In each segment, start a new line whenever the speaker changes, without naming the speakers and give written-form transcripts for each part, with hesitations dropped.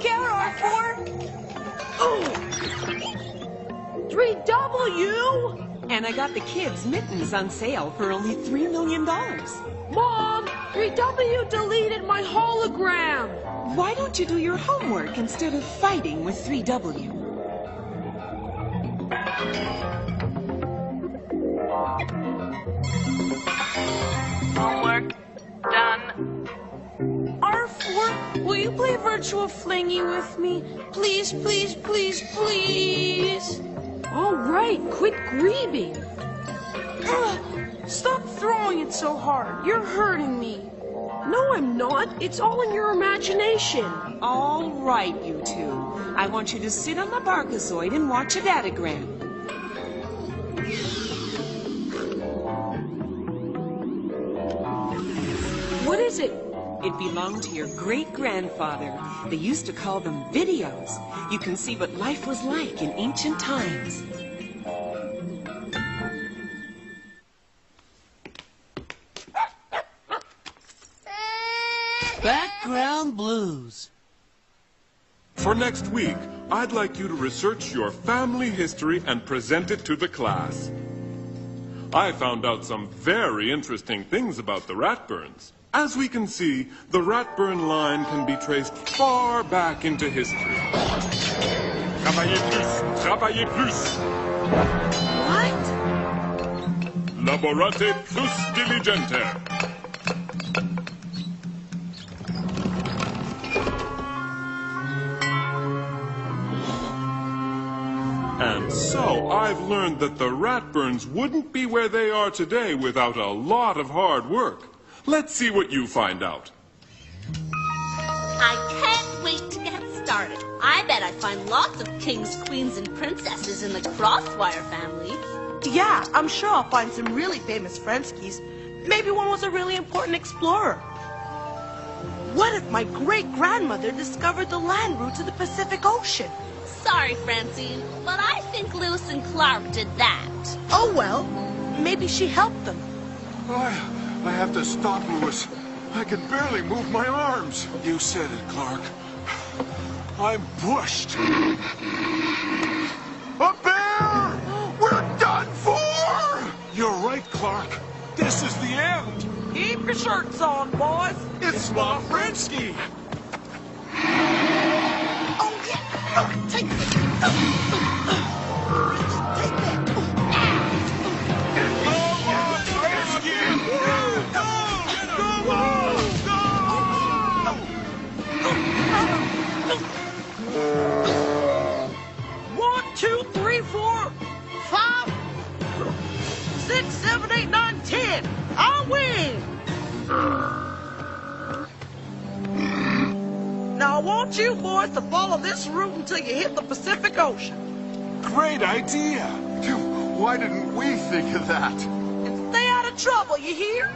Look out, R4! Oh! 3W!
And I got the kids' mittens on sale for only $3 million.
Mom, 3W deleted my hologram!
Why don't you do your homework instead of fighting with 3W?
Homework done.
R4, will you play virtual flingy with me? Please, please, please, please. All right, quit grieving. Stop throwing it so hard. You're hurting me. No, I'm not. It's all in your imagination.
All right, you two. I want you to sit on the Barkazoid and watch a datagram.
What is it?
It belonged to your great-grandfather. They used to call them videos. You can see what life was like in ancient times.
Background blues.
For next week, I'd like you to research your family history and present it to the class. I found out some very interesting things about the Ratburns. As we can see, the Ratburn line can be traced far back into history. Travaillez plus! Travaillez plus!
What?
Laborate plus diligenter. And so I've learned that the Ratburns wouldn't be where they are today without a lot of hard work. Let's see what you find out.
I can't wait to get started. I bet I find lots of kings, queens, and princesses in the Crosswire family.
Yeah, I'm sure I'll find some really famous Frenskies. Maybe one was a really important explorer. What if my great-grandmother discovered the land route to the Pacific Ocean?
Sorry, Francine, but I think Lewis and Clark did that.
Oh, well, maybe she helped them.
I have to stop, Lewis. I can barely move my arms.
You said it, Clark. I'm pushed.
A bear! We're done for!
You're right, Clark. This is the end.
Keep your shirts on, boys.
It's my Frensky.
Oh, yeah! Take it! Take that!
One, two, three, 4, 5, 6, 7, 8, 9, 10. I win! Now I want you boys to follow this route until you hit the Pacific Ocean.
Great idea.
Why didn't we think of that?
And stay out of trouble, you hear?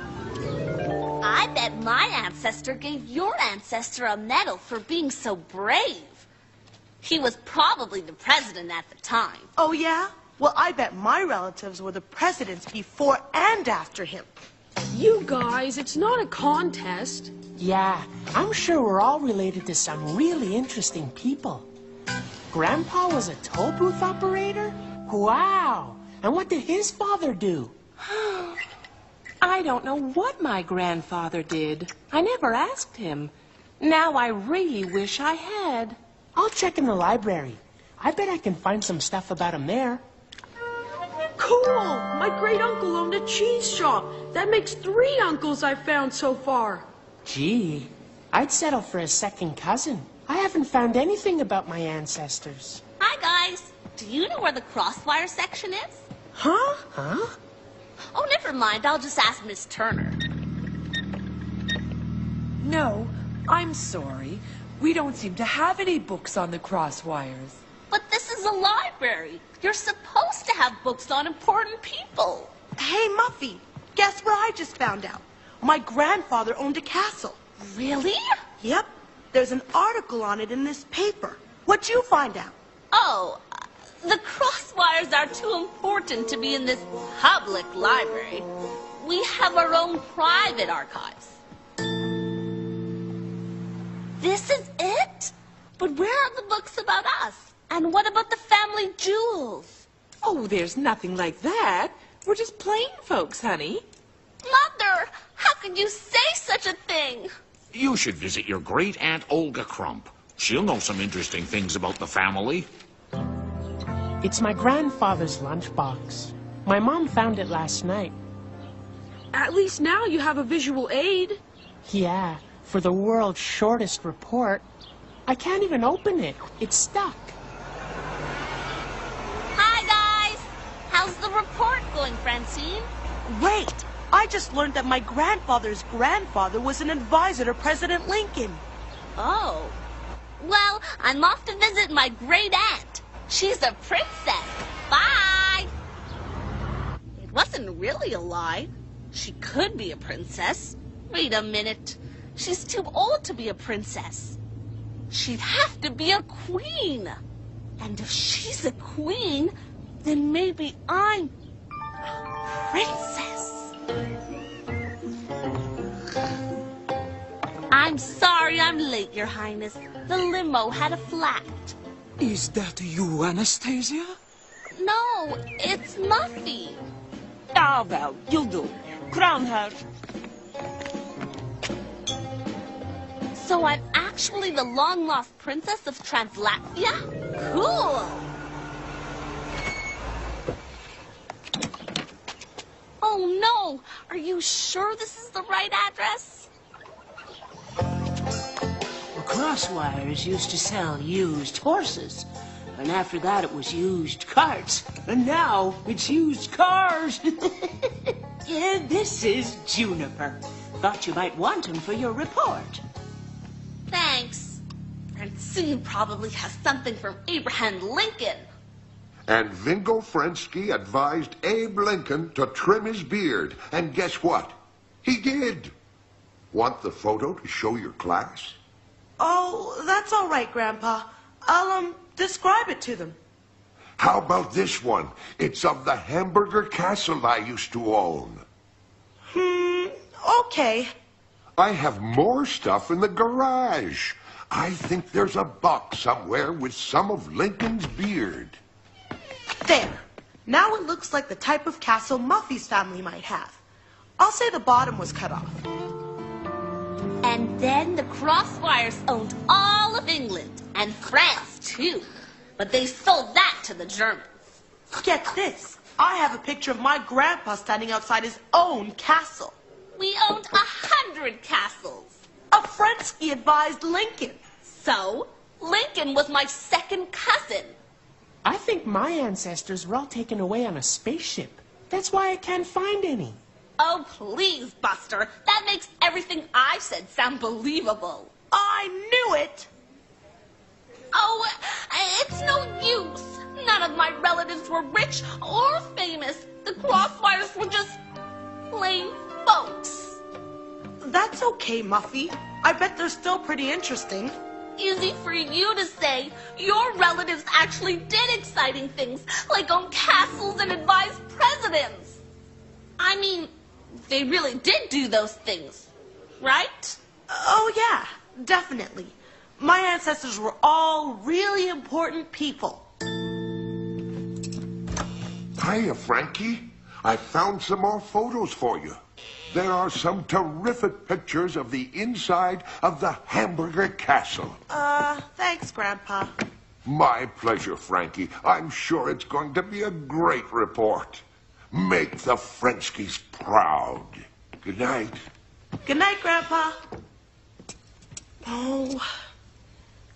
I bet my ancestor gave your ancestor a medal for being so brave. He was probably the president at the time.
Oh, yeah? Well, I bet my relatives were the presidents before and after him.
You guys, it's not a contest.
Yeah, I'm sure we're all related to some really interesting people. Grandpa was a toll booth operator? Wow! And what did his father do?
I don't know what my grandfather did. I never asked him. Now I really wish I had.
I'll check in the library. I bet I can find some stuff about him there.
Cool! My great-uncle owned a cheese shop. That makes 3 uncles I've found so far.
Gee, I'd settle for a second cousin. I haven't found anything about my ancestors.
Hi, guys. Do you know where the Crosswire section is?
Huh?
Huh?
Oh, never mind. I'll just ask Miss Turner.
No, I'm sorry. We don't seem to have any books on the Crosswires.
But this is a library. You're supposed to have books on important people.
Hey, Muffy, guess what I just found out? My grandfather owned a castle.
Really?
Yep. There's an article on it in this paper. What'd you find out?
Oh, the Crosswires are too important to be in this public library. We have our own private archives. This is it? But where are the books about us? And what about the family jewels?
Oh, there's nothing like that. We're just plain folks, honey.
Mother, how could you say such a thing?
You should visit your great-aunt Olga Crump. She'll know some interesting things about the family.
It's my grandfather's lunchbox. My mom found it last night.
At least now you have a visual aid.
Yeah, for the world's shortest report. I can't even open it. It's stuck.
Hi, guys. How's the report going, Francine?
Wait, I just learned that my grandfather's grandfather was an advisor to President Lincoln.
Oh. Well, I'm off to visit my great-aunt. She's a princess. Bye! It wasn't really a lie. She could be a princess. Wait a minute. She's too old to be a princess. She'd have to be a queen. And if she's a queen, then maybe I'm a princess. I'm sorry I'm late, Your Highness. The limo had a flat.
Is that you, Anastasia?
No, it's Muffy.
Ah, well, you'll do. Crown her.
So I'm actually the long-lost princess of Translatvia? Cool! Oh no! Are you sure this is the right address?
The Crosswires used to sell used horses. And after that it was used carts. And now it's used cars. Yeah, this is Juniper. Thought you might want him for your report.
Thanks. Francine probably has something from Abraham Lincoln.
And Vingo Frensky advised Abe Lincoln to trim his beard. And guess what? He did. Want the photo to show your class?
Oh, that's all right, Grandpa. I'll, describe it to them.
How about this one? It's of the hamburger castle I used to own.
Okay.
I have more stuff in the garage. I think there's a box somewhere with some of Lincoln's beard.
There. Now it looks like the type of castle Muffy's family might have. I'll say the bottom was cut off.
And then the Crosswires owned all of England, and France too. But they sold that to the Germans.
Get this. I have a picture of my grandpa standing outside his own castle.
We owned 100 castles.
A Frensky advised Lincoln.
So, Lincoln was my second cousin.
I think my ancestors were all taken away on a spaceship. That's why I can't find any.
Oh, please, Buster. That makes everything I said sound believable.
I knew it!
Oh, it's no use. None of my relatives were rich or famous. The Crosswires were just plain folks.
That's okay, Muffy. I bet they're still pretty interesting.
Easy for you to say. Your relatives actually did exciting things, like own castles and advise presidents. I mean, they really did do those things, right?
Oh, yeah, definitely. My ancestors were all really important people.
Hiya, Frankie. I found some more photos for you. There are some terrific pictures of the inside of the hamburger castle.
Thanks, Grandpa.
My pleasure, Frankie. I'm sure it's going to be a great report. Make the Frenskys proud. Good night.
Good night, Grandpa. Oh,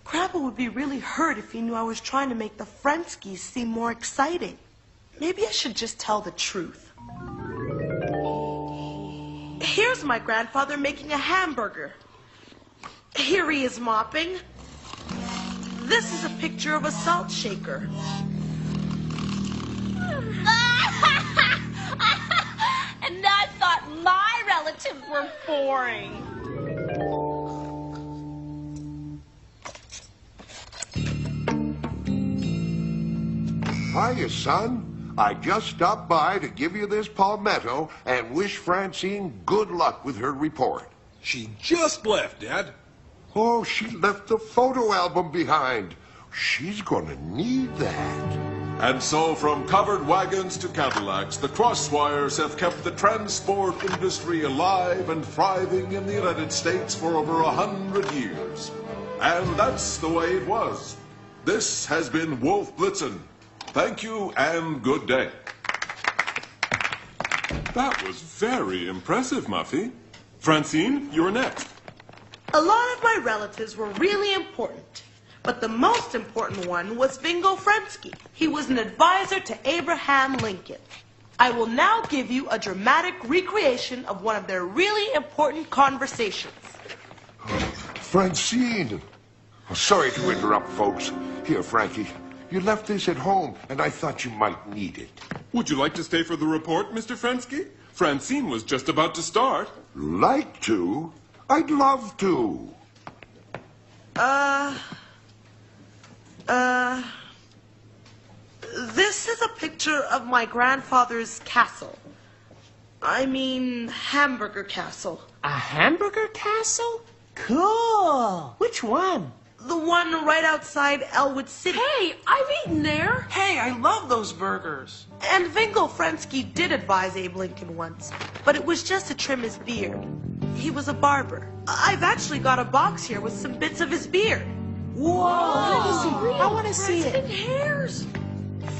Grandpa would be really hurt if he knew I was trying to make the Frenskys seem more exciting. Maybe I should just tell the truth. Here's my grandfather making a hamburger. Here he is mopping. This is a picture of a salt shaker.
And I thought my relatives were boring.
Hiya, son. I just stopped by to give you this palmetto and wish Francine good luck with her report.
She just left, Dad.
Oh, she left the photo album behind. She's gonna need that.
And so, from covered wagons to Cadillacs, the Crosswires have kept the transport industry alive and thriving in the United States for over 100 years. And that's the way it was. This has been Wolf Blitzen. Thank you and good day.
That was very impressive, Muffy. Francine, you're next.
A lot of my relatives were really important, but the most important one was Vingo Fremsky. He was an advisor to Abraham Lincoln. I will now give you a dramatic recreation of one of their really important conversations.
Francine. Oh, sorry to interrupt, folks. Here, Frankie. You left this at home, and I thought you might need it.
Would you like to stay for the report, Mr. Frensky? Francine was just about to start.
Like to? I'd love to.
This is a picture of my grandfather's castle. I mean, hamburger castle.
A hamburger castle? Cool. Which one?
The one right outside Elwood City.
Hey, I've eaten there.
Hey, I love those burgers.
And Vingo Fremsky did advise Abe Lincoln once, but it was just to trim his beard. He was a barber. I've actually got a box here with some bits of his beard.
Whoa! I want to see it.
Hairs.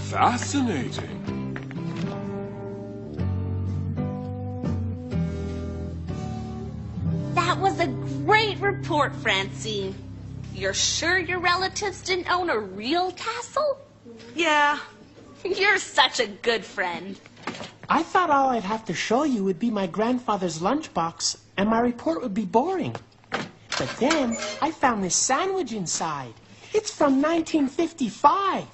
Fascinating.
That was a great report, Francine. You're sure your relatives didn't own a real castle?
Yeah.
You're such a good friend.
I thought all I'd have to show you would be my grandfather's lunchbox, and my report would be boring. But then I found this sandwich inside. It's from 1955.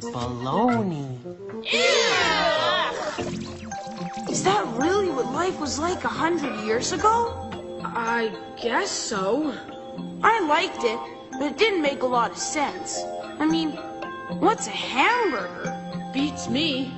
Baloney.
Is that really what life was like 100 years ago? I guess so. I liked it, but it didn't make a lot of sense. I mean, what's a hamburger? Beats me.